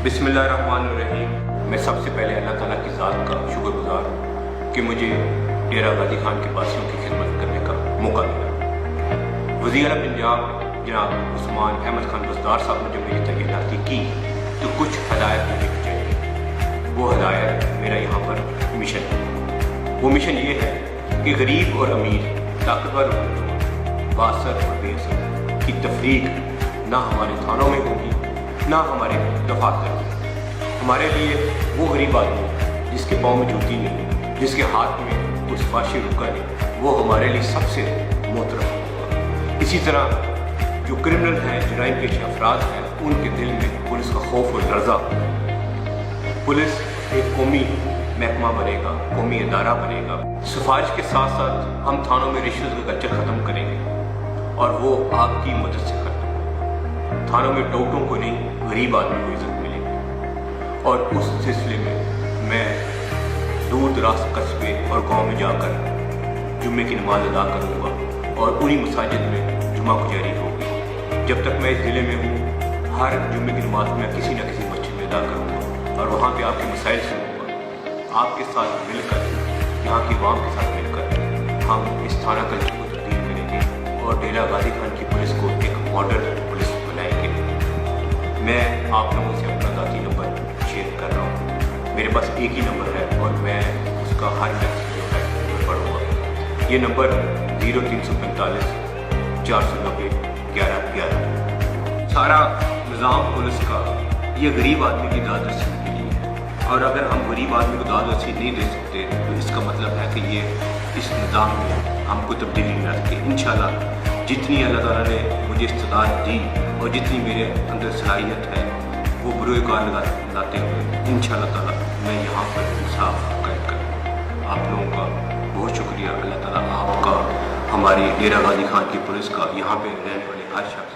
बिस्मिल्लाहिर्रहमानिर्रहीम। मैं सबसे पहले अल्लाह ताला की ज़ात का शुक्रगुज़ार हूँ कि मुझे डेरा गाजी खान के वासियों की खिदमत करने का मौका मिला। वज़ीर आला पंजाब जनाब उस्मान अहमद खान बज़दार साहब ने जब मेरी तैनाती की तो कुछ हदायत मुझे चाहिए। वो हदायत मेरा यहाँ पर मिशन है। वो मिशन ये है कि गरीब और अमीर, ताकतवर और कमज़ोर, बासर और बेअसर की तफरीक ना हमारे थानों में होगी ना हमारे दफातर में। हमारे लिए वो गरीब आदमी जिसके पाँव में जूती नहीं, जिसके हाथ में कुछ फाशी रुका नहीं, वो हमारे लिए सबसे मोहतरम होगा। इसी तरह जो क्रिमिनल हैं, जराइम पेश अफराद हैं, उनके दिल में पुलिस का खौफ और लर्जा होगा। पुलिस एक कौमी महकमा बनेगा, कौमी अदारा बनेगा। सिफारिश के साथ साथ हम थानों में रिश्वत का कल्चर ख़त्म करेंगे और वो आपकी मदद से खत्म। थानों में टोटों को नहीं, गरीब आदमी को इज्जत मिलेगी। और उस सिलसिले में मैं दूर दराज कस्बे और गांव में जाकर जुम्मे की नमाज अदा करूँगा और उन्हीं मसाजिद में जुम्मा गुजारी होगी। जब तक मैं इस ज़िले में हूँ, हर जुम्मे की नमाज में किसी न किसी मस्जिद में अदा करूँगा और वहाँ पे आपके मसाइल सुनूँगा। आपके साथ मिलकर, यहाँ की आवाम के साथ मिलकर हम इस थाना कल्चर को तब्दील करेंगे और डेरा गाजी खान की पुलिस को एक मॉडर्न पुलिस बनाएंगे। मैं आप लोगों से अपना ज़ाती नंबर शेयर कर रहा हूँ। मेरे पास एक ही नंबर है और मैं उसका हर मैसेज जो है पढ़ूँगा। ये नंबर 0345 490 1111। सारा निज़ाम पुलिस का ये गरीब आदमी की दाद रसीद के लिए है और अगर हम गरीब आदमी को दाद रसीद नहीं दे सकते तो इसका मतलब है कि ये इस निज़ाम में हमको तब्दीली न रखे। इंशाल्लाह जितनी अल्लाह ताला ने मुझे इस्तिताअत दी और जितनी मेरे अंदर सलाहियत है वो बुरोकार लगाते हुए इंशाल्लाह ताला मैं यहाँ पर इंसाफ कायम करूँगा। आप लोगों का बहुत शुक्रिया। अल्लाह ताला आपका, हमारी डेरा गाजी खान की पुलिस का, यहाँ पे रहने वाले हर शख्स